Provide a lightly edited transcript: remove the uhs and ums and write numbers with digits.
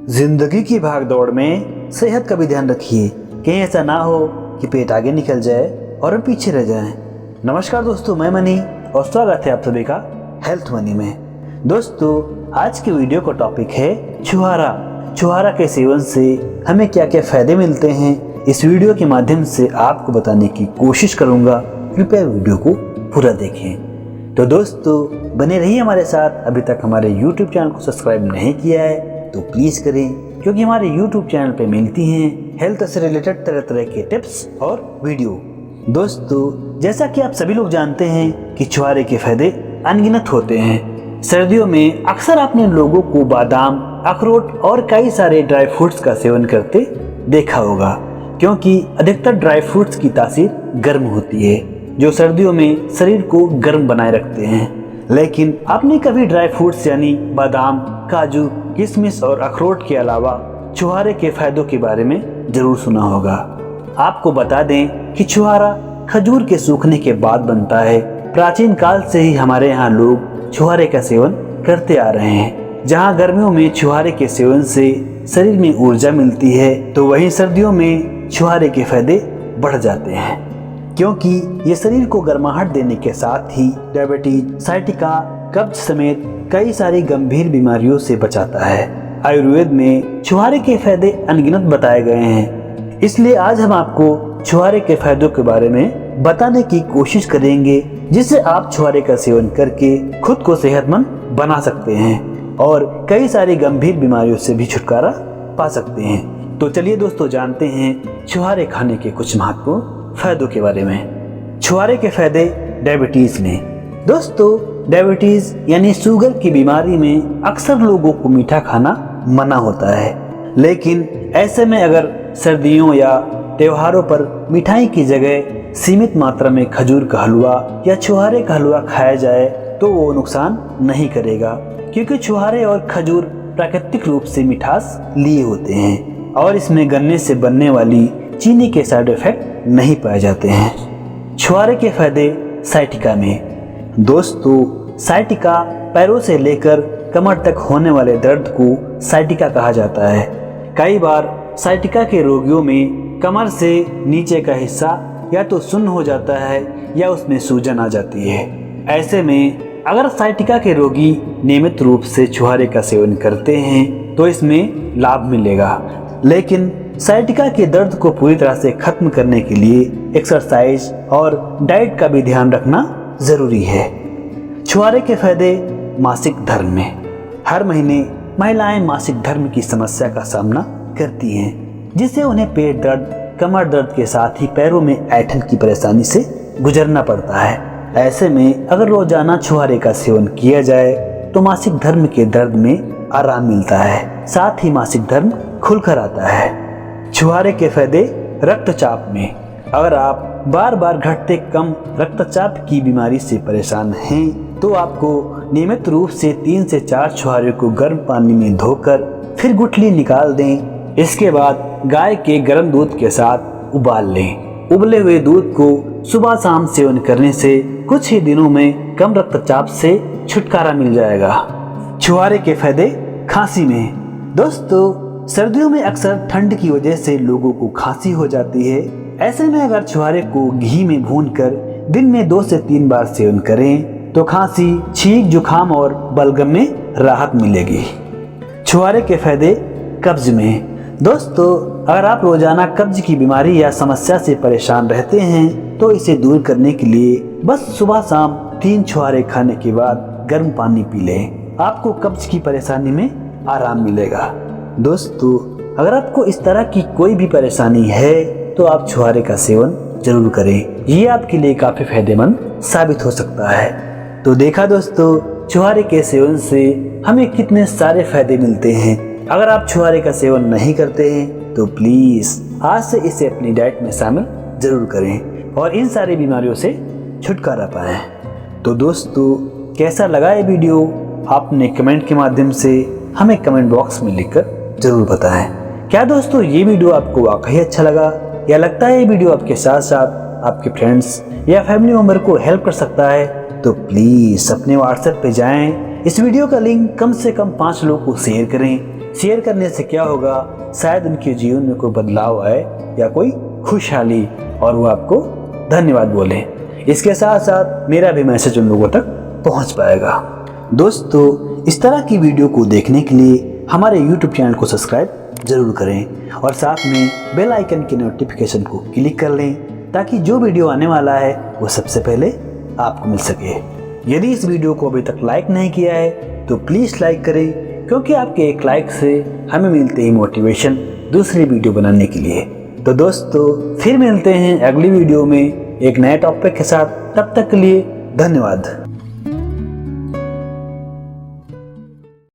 जिंदगी की भाग दौड़ में सेहत का भी ध्यान रखिए, कहीं ऐसा ना हो कि पेट आगे निकल जाए और हम पीछे रह जाएं। नमस्कार दोस्तों, मैं मनी और स्वागत है आप सभी का हेल्थ मनी में। दोस्तों, आज के वीडियो का टॉपिक है छुहारा। छुहारा के सेवन से हमें क्या क्या फायदे मिलते हैं, इस वीडियो के माध्यम से आपको बताने की कोशिश करूंगा। कृपया वीडियो को पूरा देखें। तो दोस्तों, बने रहिए हमारे साथ। अभी तक हमारे YouTube चैनल को सब्सक्राइब नहीं किया है तो प्लीज करें, क्योंकि हमारे YouTube चैनल पे मिलती हैं हेल्थ से रिलेटेड तरह तरह के टिप्स और वीडियो। दोस्तों, जैसा कि आप सभी लोग जानते हैं कि छुहारे के फायदे अनगिनत होते हैं। सर्दियों में अक्सर आपने लोगों को बादाम, अखरोट और कई सारे ड्राई फ्रूट्स का सेवन करते देखा होगा, क्योंकि अधिकतर ड्राई फ्रूट्स की तासीर गर्म होती है, जो सर्दियों में शरीर को गर्म बनाए रखते हैं। लेकिन आपने कभी ड्राई फ्रूट्स यानी बादाम, काजू, किशमिश और अखरोट के अलावा छुहारे के फायदों के बारे में जरूर सुना होगा। आपको बता दें कि छुहारा खजूर के सूखने के बाद बनता है। प्राचीन काल से ही हमारे यहाँ लोग छुहारे का सेवन करते आ रहे हैं। जहाँ गर्मियों में छुहारे के सेवन से शरीर में ऊर्जा मिलती है, तो वहीं सर्दियों में छुहारे के फायदे बढ़ जाते हैं, क्योंकि ये शरीर को गर्माहट देने के साथ ही डायबिटीज, साइटिका, कब्ज समेत कई सारी गंभीर बीमारियों से बचाता है। आयुर्वेद में छुहारे के फायदे अनगिनत बताए गए हैं, इसलिए आज हम आपको छुहारे के फायदों के बारे में बताने की कोशिश करेंगे, जिससे आप छुहारे का सेवन करके खुद को सेहतमंद बना सकते हैं और कई सारी गंभीर बीमारियों से भी छुटकारा पा सकते हैं। तो चलिए दोस्तों, जानते हैं छुहारे खाने के कुछ महत्वपूर्ण फायदों के बारे में। छुहारे के फायदे डायबिटीज में। दोस्तों, डायबिटीज यानी शुगर की बीमारी में अक्सर लोगों को मीठा खाना मना होता है, लेकिन ऐसे में अगर सर्दियों या त्योहारों पर मिठाई की जगह सीमित मात्रा में खजूर का हलवा या छुहारे का हलवा खाया जाए तो वो नुकसान नहीं करेगा, क्योंकि छुहारे और खजूर प्राकृतिक रूप से मिठास लिए होते हैं और इसमें गन्ने से बनने वाली चीनी के साइड इफेक्ट नहीं पाए जाते हैं। छुहारे के फायदे साइटिका में। दोस्तों, साइटिका पैरों से लेकर कमर तक होने वाले दर्द को साइटिका कहा जाता है। कई बार साइटिका के रोगियों में कमर से नीचे का हिस्सा या तो सुन्न हो जाता है या उसमें सूजन आ जाती है। ऐसे में अगर साइटिका के रोगी नियमित रूप से छुहारे का सेवन करते हैं तो इसमें लाभ मिलेगा, लेकिन साइटिका के दर्द को पूरी तरह से खत्म करने के लिए एक्सरसाइज और डाइट का भी ध्यान रखना जरूरी है। छुहारे के फायदे मासिक धर्म में। हर महीने महिलाएं मासिक धर्म की समस्या का सामना करती हैं, जिससे उन्हें पेट दर्द, कमर दर्द के साथ ही पैरों में ऐंठन की परेशानी से गुजरना पड़ता है। ऐसे में अगर रोजाना छुहारे का सेवन किया जाए तो मासिक धर्म के दर्द में आराम मिलता है, साथ ही मासिक धर्म खुलकर आता है। छुहारे के फायदे रक्तचाप में। अगर आप बार बार घटते कम रक्तचाप की बीमारी से परेशान हैं तो आपको नियमित रूप से 3 से 4 छुहारे को गर्म पानी में धोकर फिर गुठली निकाल दें। इसके बाद गाय के गर्म दूध के साथ उबाल लें। उबले हुए दूध को सुबह शाम सेवन करने से कुछ ही दिनों में कम रक्तचाप से छुटकारा मिल जाएगा। छुहारे के फायदे खांसी में। दोस्तों, सर्दियों में अक्सर ठंड की वजह से लोगों को खांसी हो जाती है। ऐसे में अगर छुहारे को घी में भूनकर दिन में 2 से 3 बार सेवन करें तो खांसी, छींक, जुखाम और बलगम में राहत मिलेगी। छुहारे के फायदे कब्ज में। दोस्तों, अगर आप रोजाना कब्ज की बीमारी या समस्या से परेशान रहते हैं तो इसे दूर करने के लिए बस सुबह शाम 3 छुहारे खाने के बाद गर्म पानी पी लें। आपको कब्ज की परेशानी में आराम मिलेगा। दोस्तों, अगर आपको इस तरह की कोई भी परेशानी है तो आप छुहारे का सेवन जरूर करें। ये आपके लिए काफी फायदेमंद साबित हो सकता है। तो देखा दोस्तों, छुहारे के सेवन से हमें कितने सारे फायदे मिलते हैं। अगर आप छुहारे का सेवन नहीं करते हैं तो प्लीज आज से इसे अपनी डाइट में शामिल जरूर करें और इन सारी बीमारियों से छुटकारा पाएं। तो दोस्तों, कैसा लगा ये वीडियो आपने कमेंट के माध्यम से हमें कमेंट बॉक्स में लिखकर जरूर बताएं। क्या दोस्तों, ये वीडियो आपको वाकई अच्छा लगा या लगता है ये वीडियो आपके साथ साथ आपके फ्रेंड्स या फैमिली मेंबर को हेल्प कर सकता है, तो प्लीज अपने व्हाट्सएप पे जाएं। इस वीडियो का लिंक कम से कम 5 लोगों को शेयर करें, शेयर करने से क्या होगा, शायद उनके जीवन में कोई बदलाव आए या कोई खुशहाली और वो आपको धन्यवाद बोले। इसके साथ साथ मेरा भी मैसेज उन लोगों तक पहुंच पाएगा। दोस्तों, इस तरह की वीडियो को देखने के लिए हमारे YouTube चैनल को सब्सक्राइब जरूर करें और साथ में बेल आइकन की नोटिफिकेशन को क्लिक कर लें ताकि जो वीडियो आने वाला है वो सबसे पहले आपको मिल सके। यदि इस वीडियो को अभी तक लाइक नहीं किया है तो प्लीज़ लाइक करें, क्योंकि आपके एक लाइक से हमें मिलते ही मोटिवेशन दूसरी वीडियो बनाने के लिए। तो दोस्तों, फिर मिलते हैं अगली वीडियो में एक नए टॉपिक के साथ। तब तक के लिए धन्यवाद।